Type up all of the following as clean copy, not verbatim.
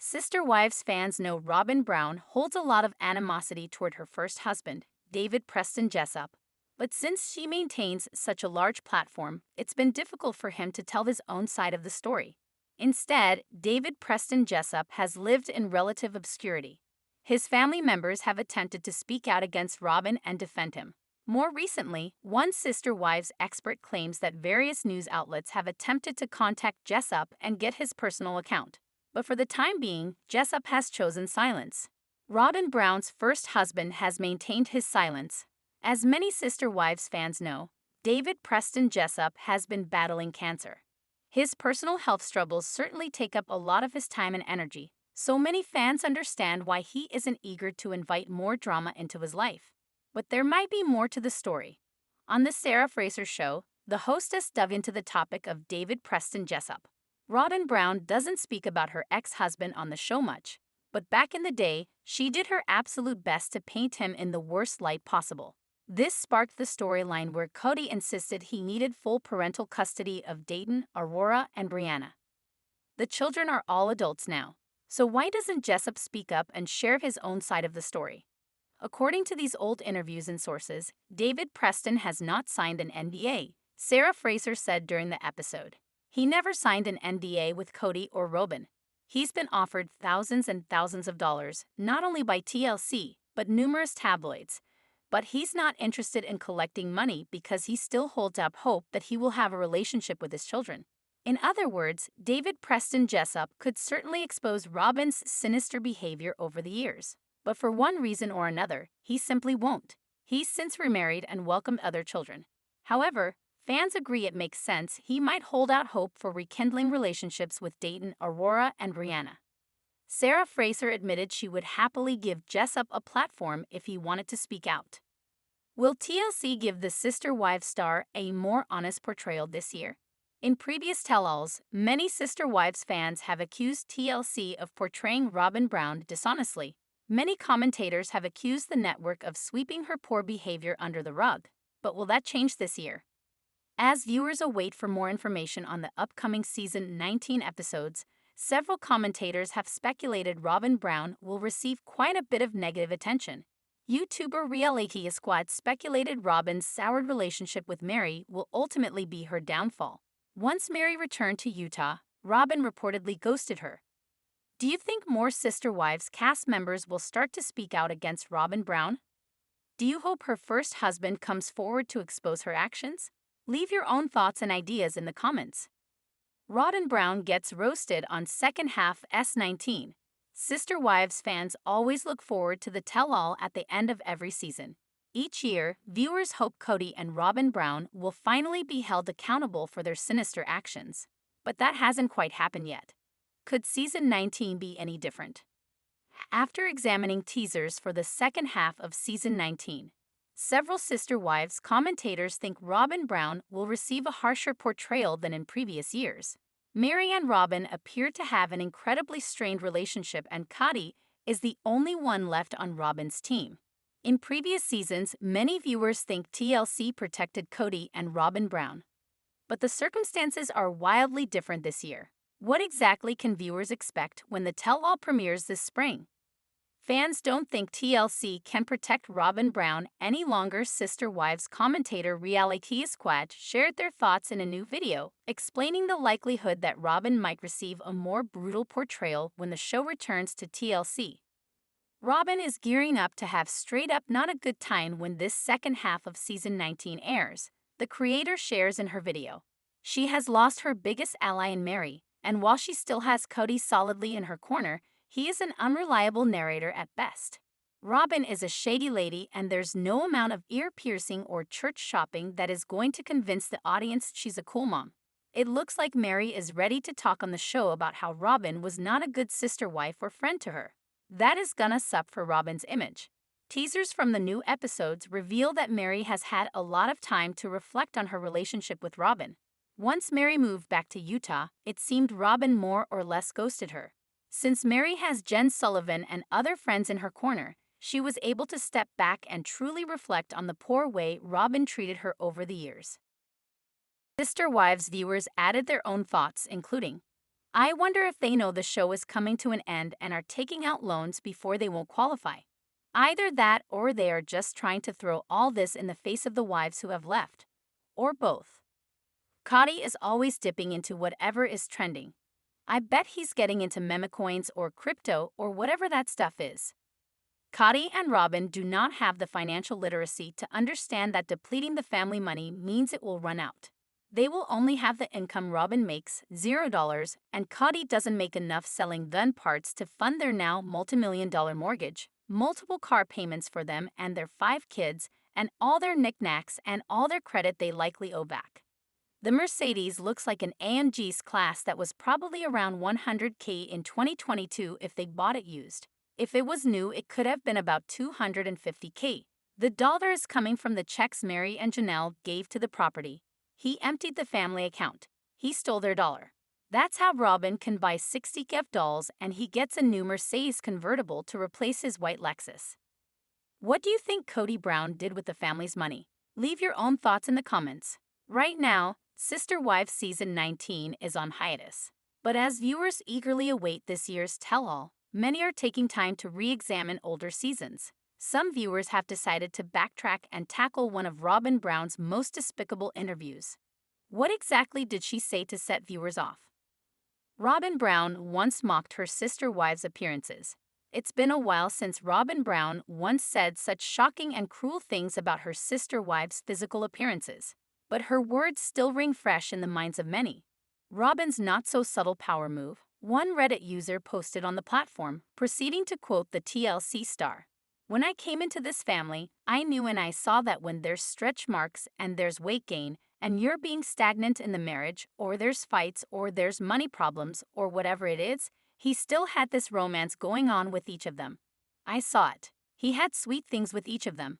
Sister Wives fans know Robyn Brown holds a lot of animosity toward her first husband, David Preston Jessup. But since she maintains such a large platform, it's been difficult for him to tell his own side of the story. Instead, David Preston Jessup has lived in relative obscurity. His family members have attempted to speak out against Robyn and defend him. More recently, one Sister Wives expert claims that various news outlets have attempted to contact Jessup and get his personal account. But for the time being, Jessup has chosen silence. Robyn Brown's first husband has maintained his silence. As many Sister Wives fans know, David Preston Jessup has been battling cancer. His personal health struggles certainly take up a lot of his time and energy, so many fans understand why he isn't eager to invite more drama into his life. But there might be more to the story. On the Sarah Fraser show, the hostess dove into the topic of David Preston Jessup. Robyn Brown doesn't speak about her ex-husband on the show much, but back in the day, she did her absolute best to paint him in the worst light possible. This sparked the storyline where Kody insisted he needed full parental custody of Dayton, Aurora, and Brianna. The children are all adults now, so why doesn't Jessup speak up and share his own side of the story? According to these old interviews and sources, David Preston has not signed an NDA, Sarah Fraser said during the episode. He never signed an NDA with Kody or Robyn. He's been offered thousands and thousands of dollars, not only by TLC, but numerous tabloids. But he's not interested in collecting money because he still holds up hope that he will have a relationship with his children. In other words, David Preston Jessup could certainly expose Robyn's sinister behavior over the years. But for one reason or another, he simply won't. He's since remarried and welcomed other children. However, fans agree it makes sense he might hold out hope for rekindling relationships with Dayton, Aurora, and Brianna. Sarah Fraser admitted she would happily give Jessup a platform if he wanted to speak out. Will TLC give the Sister Wives star a more honest portrayal this year? In previous tell-alls, many Sister Wives fans have accused TLC of portraying Robyn Brown dishonestly. Many commentators have accused the network of sweeping her poor behavior under the rug. But will that change this year? As viewers await for more information on the upcoming season 19 episodes, several commentators have speculated Robyn Brown will receive quite a bit of negative attention. YouTuber Reality Squad speculated Robyn's soured relationship with Mary will ultimately be her downfall. Once Mary returned to Utah, Robyn reportedly ghosted her. Do you think more Sister Wives cast members will start to speak out against Robyn Brown? Do you hope her first husband comes forward to expose her actions? Leave your own thoughts and ideas in the comments. Robyn Brown gets roasted on second half S19. Sister Wives fans always look forward to the tell-all at the end of every season. Each year, viewers hope Kody and Robyn Brown will finally be held accountable for their sinister actions. But that hasn't quite happened yet. Could season 19 be any different? After examining teasers for the second half of season 19, several Sister Wives commentators think Robyn Brown will receive a harsher portrayal than in previous years. Mary and Robyn appear to have an incredibly strained relationship, and Kody is the only one left on Robyn's team. In previous seasons, many viewers think TLC protected Kody and Robyn Brown. But the circumstances are wildly different this year. What exactly can viewers expect when the tell-all premieres this spring? Fans don't think TLC can protect Robyn Brown any longer. Sister Wives commentator Reality Squad shared their thoughts in a new video, explaining the likelihood that Robyn might receive a more brutal portrayal when the show returns to TLC. Robyn is gearing up to have straight-up not a good time when this second half of season 19 airs, the creator shares in her video. She has lost her biggest ally in Mary, and while she still has Kody solidly in her corner, he is an unreliable narrator at best. Robyn is a shady lady, and there's no amount of ear-piercing or church shopping that is going to convince the audience she's a cool mom. It looks like Mary is ready to talk on the show about how Robyn was not a good sister wife or friend to her. That is gonna suck for Robyn's image. Teasers from the new episodes reveal that Mary has had a lot of time to reflect on her relationship with Robyn. Once Mary moved back to Utah, it seemed Robyn more or less ghosted her. Since Mary has Jen Sullivan and other friends in her corner, she was able to step back and truly reflect on the poor way Robyn treated her over the years. Sister Wives viewers added their own thoughts, including, I wonder if they know the show is coming to an end and are taking out loans before they won't qualify. Either that or they are just trying to throw all this in the face of the wives who have left. Or both. Kody is always dipping into whatever is trending. I bet he's getting into meme coins or crypto or whatever that stuff is. Kody and Robyn do not have the financial literacy to understand that depleting the family money means it will run out. They will only have the income Robyn makes, $0, and Kody doesn't make enough selling gun parts to fund their now multimillion-dollar mortgage, multiple car payments for them and their 5 kids, and all their knickknacks and all their credit they likely owe back. The Mercedes looks like an AMG's class that was probably around $100K in 2022 if they bought it used. If it was new, it could have been about $250K. The dollar is coming from the checks Mary and Janelle gave to the property. He emptied the family account. He stole their dollar. That's how Robyn can buy 60 gift dolls and he gets a new Mercedes convertible to replace his white Lexus. What do you think Kody Brown did with the family's money? Leave your own thoughts in the comments. Right now, Sister Wives Season 19 is on hiatus. But as viewers eagerly await this year's tell-all, many are taking time to re-examine older seasons. Some viewers have decided to backtrack and tackle one of Robyn Brown's most despicable interviews. What exactly did she say to set viewers off? Robyn Brown once mocked her sister wives' appearances. It's been a while since Robyn Brown once said such shocking and cruel things about her sister wives' physical appearances. But her words still ring fresh in the minds of many. Robyn's not-so-subtle power move, one Reddit user posted on the platform, proceeding to quote the TLC star. "When I came into this family, I knew and I saw that when there's stretch marks and there's weight gain, and you're being stagnant in the marriage, or there's fights, or there's money problems, or whatever it is, he still had this romance going on with each of them. I saw it. He had sweet things with each of them.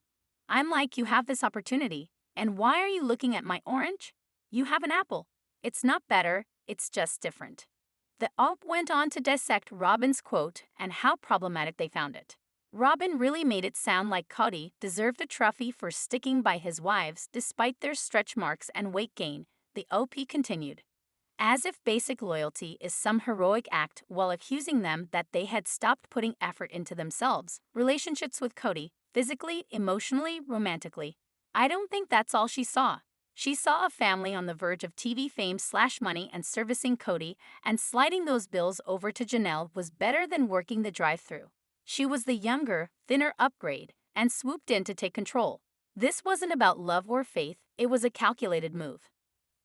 I'm like, you have this opportunity. And why are you looking at my orange? You have an apple. It's not better, it's just different." The op went on to dissect Robyn's quote and how problematic they found it. Robyn really made it sound like Kody deserved a trophy for sticking by his wives despite their stretch marks and weight gain, the OP continued. As if basic loyalty is some heroic act while accusing them that they had stopped putting effort into themselves, relationships with Kody, physically, emotionally, romantically. I don't think that's all she saw. She saw a family on the verge of TV fame/money and servicing Kody, and sliding those bills over to Janelle was better than working the drive-thru. She was the younger, thinner upgrade, and swooped in to take control. This wasn't about love or faith, it was a calculated move.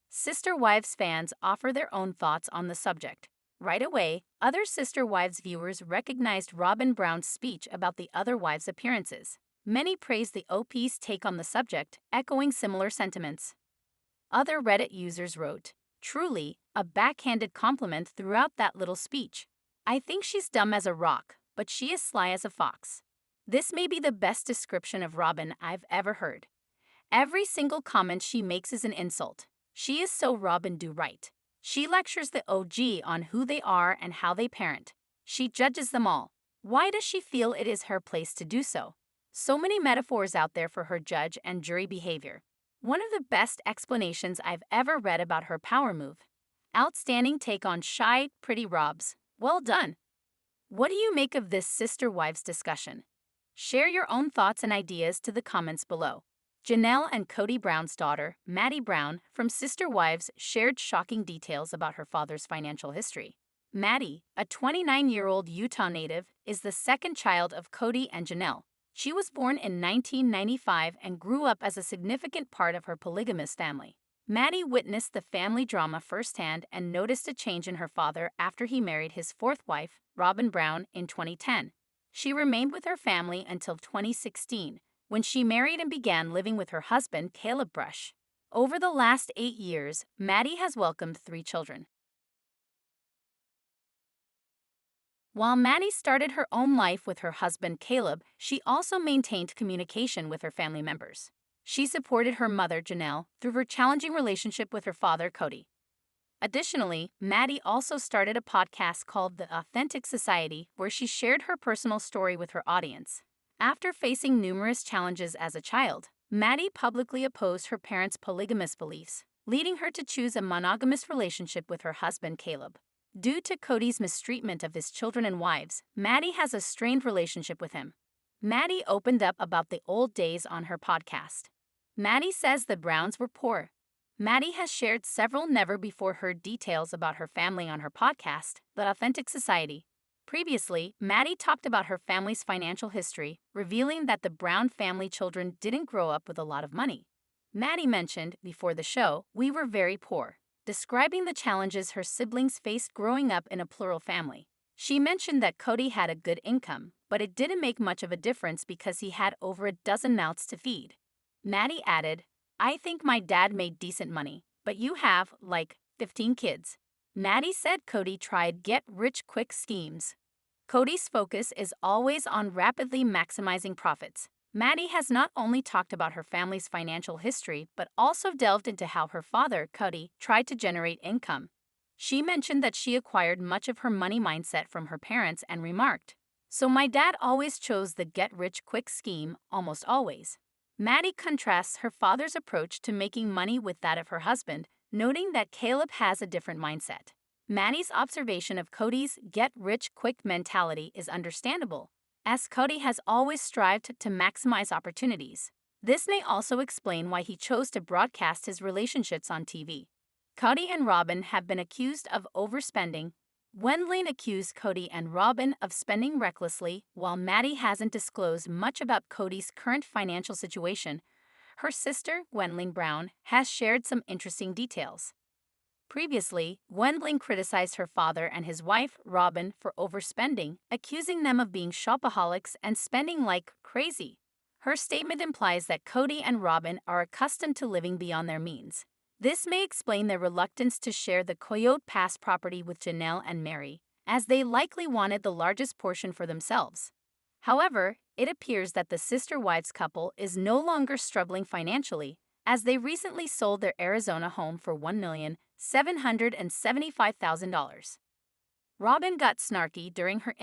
Sister Wives fans offer their own thoughts on the subject. Right away, other Sister Wives viewers recognized Robyn Brown's speech about the other wives' appearances. Many praised the OP's take on the subject, echoing similar sentiments. Other Reddit users wrote, "Truly, a backhanded compliment throughout that little speech. I think she's dumb as a rock, but she is sly as a fox." This may be the best description of Robyn I've ever heard. Every single comment she makes is an insult. She is so Robyn do right. She lectures the OG on who they are and how they parent. She judges them all. Why does she feel it is her place to do so? So many metaphors out there for her judge and jury behavior. One of the best explanations I've ever read about her power move. Outstanding take on shy, pretty Robs. Well done. What do you make of this Sister Wives discussion? Share your own thoughts and ideas to the comments below. Janelle and Kody Brown's daughter, Maddie Brown, from Sister Wives, shared shocking details about her father's financial history. Maddie, a 29-year-old Utah native, is the second child of Kody and Janelle. She was born in 1995 and grew up as a significant part of her polygamous family. Maddie witnessed the family drama firsthand and noticed a change in her father after he married his fourth wife, Robyn Brown, in 2010. She remained with her family until 2016, when she married and began living with her husband, Caleb Brush. Over the last 8 years, Maddie has welcomed 3 children. While Maddie started her own life with her husband Caleb, she also maintained communication with her family members. She supported her mother Janelle through her challenging relationship with her father Kody. Additionally, Maddie also started a podcast called The Authentic Society, where she shared her personal story with her audience. After facing numerous challenges as a child, Maddie publicly opposed her parents' polygamous beliefs, leading her to choose a monogamous relationship with her husband Caleb. Due to Kody's mistreatment of his children and wives, Maddie has a strained relationship with him. Maddie opened up about the old days on her podcast. Maddie says the Browns were poor. Maddie has shared several never-before-heard details about her family on her podcast, The Authentic Society. Previously, Maddie talked about her family's financial history, revealing that the Brown family children didn't grow up with a lot of money. Maddie mentioned, before the show, "We were very poor," describing the challenges her siblings faced growing up in a plural family. She mentioned that Kody had a good income, but it didn't make much of a difference because he had over a dozen mouths to feed. Maddie added, "I think my dad made decent money, but you have, like, 15 kids." Maddie said Kody tried get-rich-quick schemes. Kody's focus is always on rapidly maximizing profits. Maddie has not only talked about her family's financial history, but also delved into how her father, Kody, tried to generate income. She mentioned that she acquired much of her money mindset from her parents and remarked, "So my dad always chose the get-rich-quick scheme, almost always." Maddie contrasts her father's approach to making money with that of her husband, noting that Caleb has a different mindset. Maddie's observation of Kody's get-rich-quick mentality is understandable, as Kody has always strived to maximize opportunities. This may also explain why he chose to broadcast his relationships on TV. Kody and Robyn have been accused of overspending. Wendling accused Kody and Robyn of spending recklessly, while Maddie hasn't disclosed much about Kody's current financial situation. Her sister, Robyn Brown, has shared some interesting details. Previously, Wendling criticized her father and his wife, Robyn, for overspending, accusing them of being shopaholics and spending like crazy. Her statement implies that Kody and Robyn are accustomed to living beyond their means. This may explain their reluctance to share the Coyote Pass property with Janelle and Mary, as they likely wanted the largest portion for themselves. However, it appears that the sister wives couple is no longer struggling financially, as they recently sold their Arizona home for $1,775,000. Robyn got snarky during her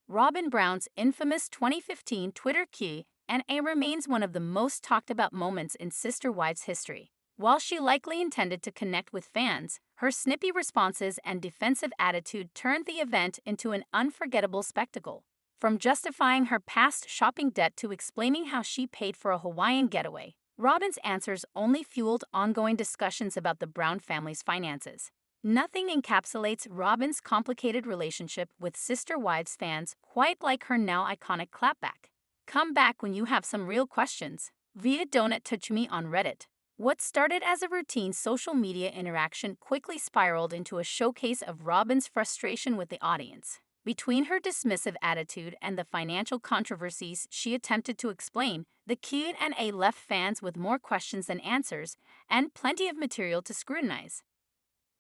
Robyn Brown's infamous 2015 Twitter Q&A remains one of the most talked about moments in Sister Wives history. While she likely intended to connect with fans, her snippy responses and defensive attitude turned the event into an unforgettable spectacle. From justifying her past shopping debt to explaining how she paid for a Hawaiian getaway, Robyn's answers only fueled ongoing discussions about the Brown family's finances. Nothing encapsulates Robyn's complicated relationship with Sister Wives fans quite like her now iconic clapback. Come back when you have some real questions. Via Donut Touch Me on Reddit. What started as a routine social media interaction quickly spiraled into a showcase of Robyn's frustration with the audience. Between her dismissive attitude and the financial controversies she attempted to explain, the Q&A left fans with more questions than answers and plenty of material to scrutinize.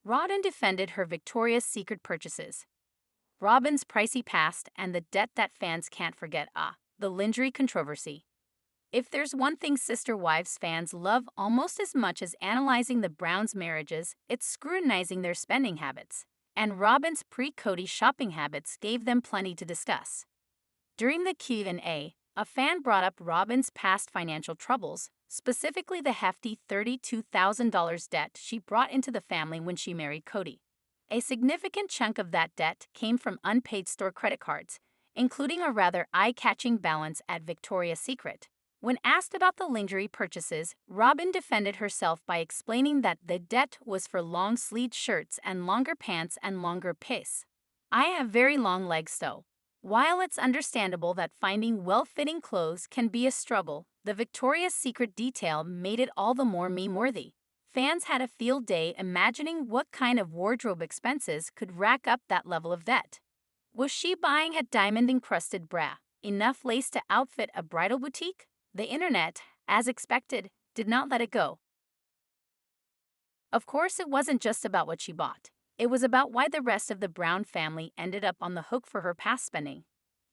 Robyn defended her Victoria's Secret purchases, Robyn's pricey past, and the debt that fans can't forget. The lingerie controversy. If there's one thing Sister Wives fans love almost as much as analyzing the Browns' marriages, it's scrutinizing their spending habits. And Robyn's pre-Kody shopping habits gave them plenty to discuss. During the Q&A, a fan brought up Robyn's past financial troubles, specifically the hefty $32,000 debt she brought into the family when she married Kody. A significant chunk of that debt came from unpaid store credit cards, including a rather eye-catching balance at Victoria's Secret. When asked about the lingerie purchases, Robyn defended herself by explaining that the debt was for long-sleeved shirts and longer pants and longer piss. "I have very long legs though." While it's understandable that finding well-fitting clothes can be a struggle, the Victoria's Secret detail made it all the more meme-worthy. Fans had a field day imagining what kind of wardrobe expenses could rack up that level of debt. Was she buying a diamond-encrusted bra, enough lace to outfit a bridal boutique? The internet, as expected, did not let it go. Of course, it wasn't just about what she bought. It was about why the rest of the Brown family ended up on the hook for her past spending.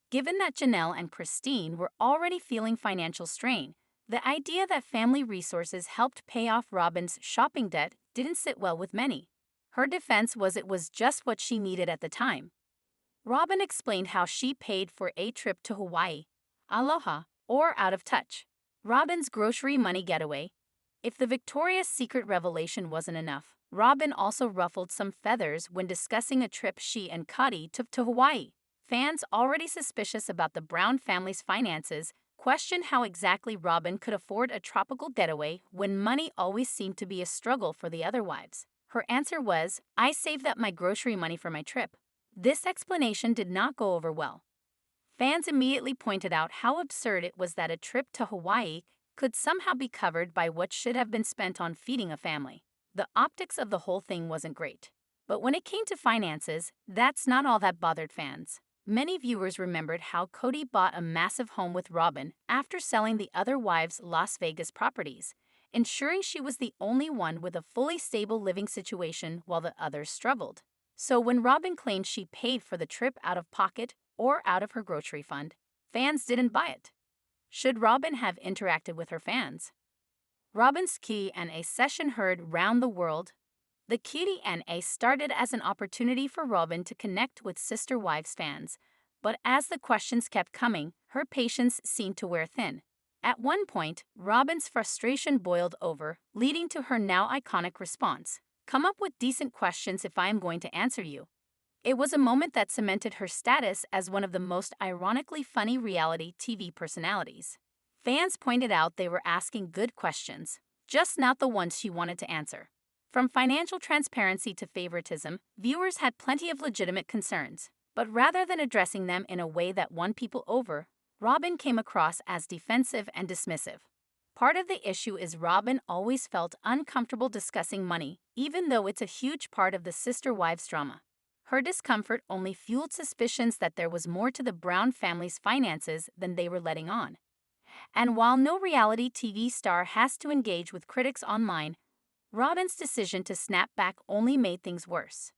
Given that Janelle and Christine were already feeling financial strain, the idea that family resources helped pay off Robyn's shopping debt didn't sit well with many. Her defense was it was just what she needed at the time. Robyn explained how she paid for a trip to Hawaii, Aloha, or Out of Touch, Robyn's grocery money getaway. If the Victoria's Secret revelation wasn't enough, Robyn also ruffled some feathers when discussing a trip she and Kody took to Hawaii. Fans already suspicious about the Brown family's finances questioned how exactly Robyn could afford a tropical getaway when money always seemed to be a struggle for the other wives. Her answer was, "I saved up my grocery money for my trip." This explanation did not go over well. Fans immediately pointed out how absurd it was that a trip to Hawaii could somehow be covered by what should have been spent on feeding a family. The optics of the whole thing wasn't great. But when it came to finances, that's not all that bothered fans. Many viewers remembered how Kody bought a massive home with Robyn after selling the other wives' Las Vegas properties, ensuring she was the only one with a fully stable living situation while the others struggled. So when Robyn claimed she paid for the trip out of pocket or out of her grocery fund, fans didn't buy it. Should Robyn have interacted with her fans? Robyn's Q&A session heard round the world. The Q&A started as an opportunity for Robyn to connect with Sister Wives fans, but as the questions kept coming, her patience seemed to wear thin. At one point, Robyn's frustration boiled over, leading to her now iconic response, "Come up with decent questions if I am going to answer you." It was a moment that cemented her status as one of the most ironically funny reality TV personalities. Fans pointed out they were asking good questions, just not the ones she wanted to answer. From financial transparency to favoritism, viewers had plenty of legitimate concerns. But rather than addressing them in a way that won people over, Robyn came across as defensive and dismissive. Part of the issue is Robyn always felt uncomfortable discussing money, even though it's a huge part of the Sister Wives drama. Her discomfort only fueled suspicions that there was more to the Brown family's finances than they were letting on. And while no reality TV star has to engage with critics online, Robyn's decision to snap back only made things worse.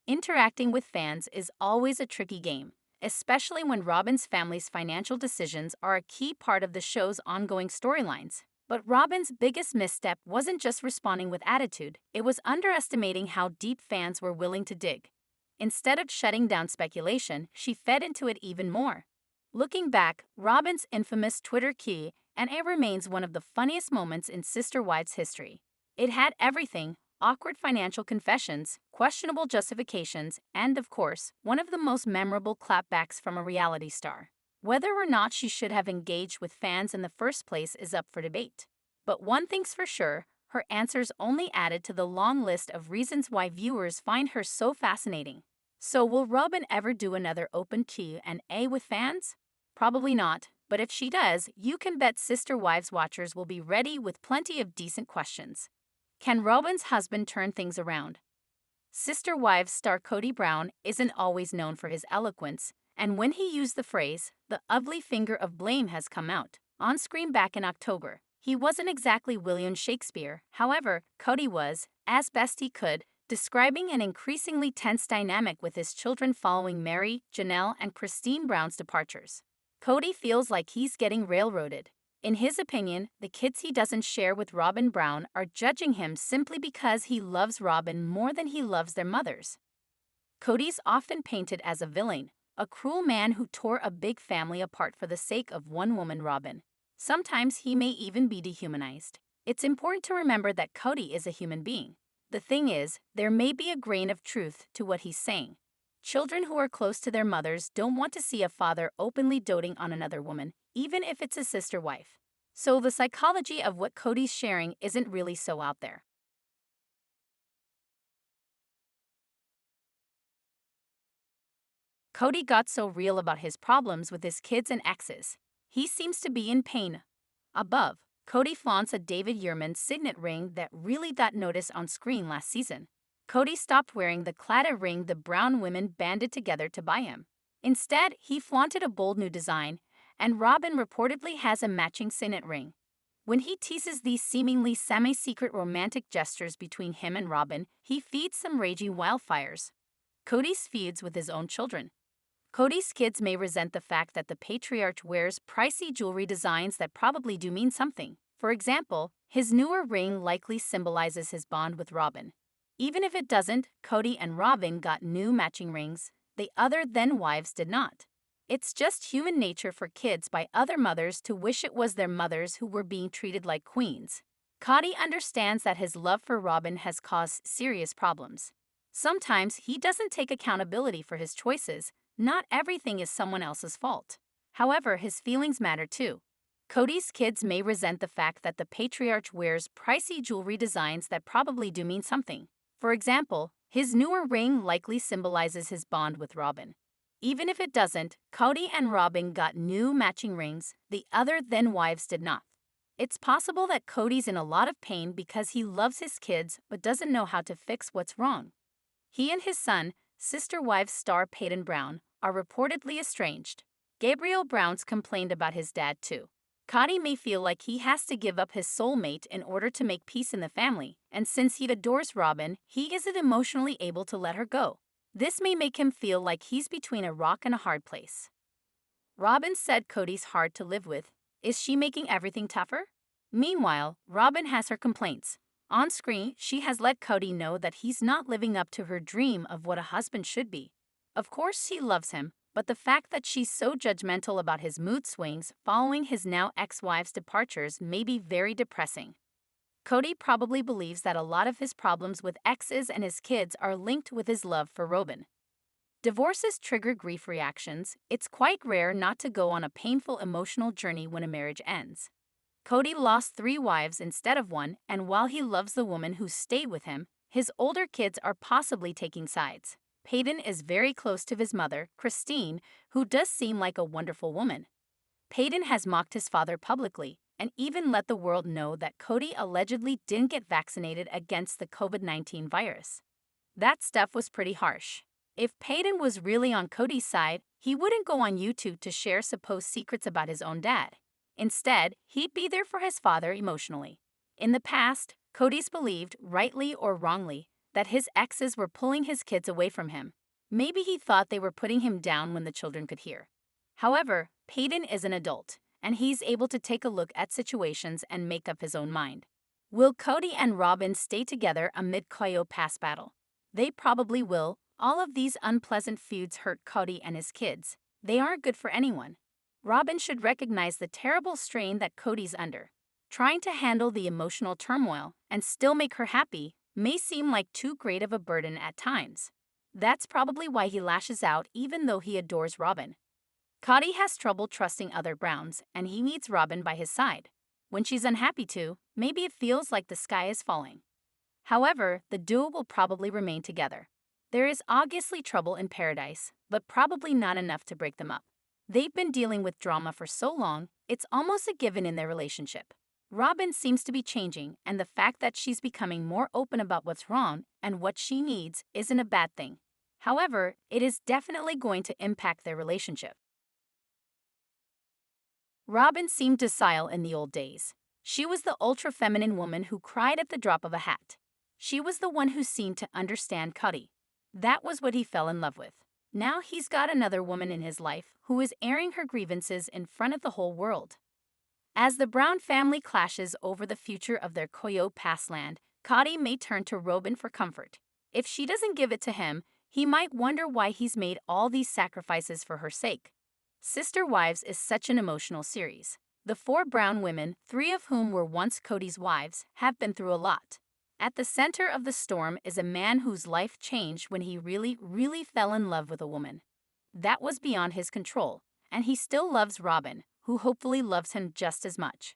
Interacting with fans is always a tricky game, especially when Robyn's family's financial decisions are a key part of the show's ongoing storylines. But Robyn's biggest misstep wasn't just responding with attitude, it was underestimating how deep fans were willing to dig. Instead of shutting down speculation, she fed into it even more. Looking back, Robyn's infamous Twitter Q&A remains one of the funniest moments in Sister Wives history. It had everything: awkward financial confessions, questionable justifications, and, of course, one of the most memorable clapbacks from a reality star. Whether or not she should have engaged with fans in the first place is up for debate. But one thing's for sure, her answers only added to the long list of reasons why viewers find her so fascinating. So will Robyn ever do another open Q&A with fans? Probably not, but if she does, you can bet Sister Wives watchers will be ready with plenty of decent questions. Can Robyn's husband turn things around? Sister Wives star Kody Brown isn't always known for his eloquence, and when he used the phrase, "the ugly finger of blame has come out," on screen back in October, he wasn't exactly William Shakespeare. However, Kody was, as best he could, describing an increasingly tense dynamic with his children following Mary, Janelle, and Christine Brown's departures. Kody feels like he's getting railroaded. In his opinion, the kids he doesn't share with Robyn Brown are judging him simply because he loves Robyn more than he loves their mothers. Kody's often painted as a villain, a cruel man who tore a big family apart for the sake of one woman, Robyn. Sometimes he may even be dehumanized. It's important to remember that Kody is a human being. The thing is, there may be a grain of truth to what he's saying. Children who are close to their mothers don't want to see a father openly doting on another woman, even if it's a sister wife. So the psychology of what Kody's sharing isn't really so out there. Kody got so real about his problems with his kids and exes. He seems to be in pain. Above, Kody flaunts a David Yurman signet ring that really got noticed on screen last season. Kody stopped wearing the cladded ring the Brown women banded together to buy him. Instead, he flaunted a bold new design, and Robyn reportedly has a matching signet ring. When he teases these seemingly semi-secret romantic gestures between him and Robyn, he feeds some raging wildfires. Kody's feuds with his own children. Kody's kids may resent the fact that the patriarch wears pricey jewelry designs that probably do mean something. For example, his newer ring likely symbolizes his bond with Robyn. Even if it doesn't, Kody and Robyn got new matching rings. The other then wives did not. It's just human nature for kids by other mothers to wish it was their mothers who were being treated like queens. Kody understands that his love for Robyn has caused serious problems. Sometimes he doesn't take accountability for his choices. Not everything is someone else's fault. However, his feelings matter too. Kody's kids may resent the fact that the patriarch wears pricey jewelry designs that probably do mean something. For example, his newer ring likely symbolizes his bond with Robyn. Even if it doesn't, Kody and Robyn got new matching rings, the other then wives did not. It's possible that Kody's in a lot of pain because he loves his kids but doesn't know how to fix what's wrong. He and his son, sister wives star Robyn Brown, are reportedly estranged. Gabriel Brown's complained about his dad too. Kody may feel like he has to give up his soulmate in order to make peace in the family, and since he adores Robyn, he isn't emotionally able to let her go. This may make him feel like he's between a rock and a hard place. Robyn said Kody's hard to live with. Is she making everything tougher? Meanwhile, Robyn has her complaints. On screen, she has let Kody know that he's not living up to her dream of what a husband should be. Of course, he loves him, but the fact that she's so judgmental about his mood swings following his now ex-wife's departures may be very depressing. Kody probably believes that a lot of his problems with exes and his kids are linked with his love for Robyn. Divorces trigger grief reactions. It's quite rare not to go on a painful emotional journey when a marriage ends. Kody lost 3 wives instead of 1, and while he loves the woman who stayed with him, his older kids are possibly taking sides. Payday is very close to his mother, Christine, who does seem like a wonderful woman. Payday has mocked his father publicly and even let the world know that Kody allegedly didn't get vaccinated against the COVID-19 virus. That stuff was pretty harsh. If Payday was really on Kody's side, he wouldn't go on YouTube to share supposed secrets about his own dad. Instead, he'd be there for his father emotionally. In the past, Kody's believed, rightly or wrongly, that his exes were pulling his kids away from him. Maybe he thought they were putting him down when the children could hear. However, Payday is an adult, and he's able to take a look at situations and make up his own mind. Will Kody and Robyn stay together amid Koyo past battle? They probably will. All of these unpleasant feuds hurt Kody and his kids. They aren't good for anyone. Robyn should recognize the terrible strain that Kody's under. Trying to handle the emotional turmoil and still make her happy may seem like too great of a burden at times. That's probably why he lashes out even though he adores Robyn. Kody has trouble trusting other Browns, and he needs Robyn by his side. When she's unhappy too, maybe it feels like the sky is falling. However, the duo will probably remain together. There is obviously trouble in paradise, but probably not enough to break them up. They've been dealing with drama for so long, it's almost a given in their relationship. Robyn seems to be changing, and the fact that she's becoming more open about what's wrong and what she needs isn't a bad thing. However, it is definitely going to impact their relationship. Robyn seemed docile in the old days. She was the ultra-feminine woman who cried at the drop of a hat. She was the one who seemed to understand Kody. That was what he fell in love with. Now he's got another woman in his life who is airing her grievances in front of the whole world. As the Brown family clashes over the future of their Koyo past land, Kody may turn to Robyn for comfort. If she doesn't give it to him, he might wonder why he's made all these sacrifices for her sake. Sister Wives is such an emotional series. The 4 Brown women, 3 of whom were once Kody's wives, have been through a lot. At the center of the storm is a man whose life changed when he really fell in love with a woman. That was beyond his control, and he still loves Robyn, who hopefully loves him just as much.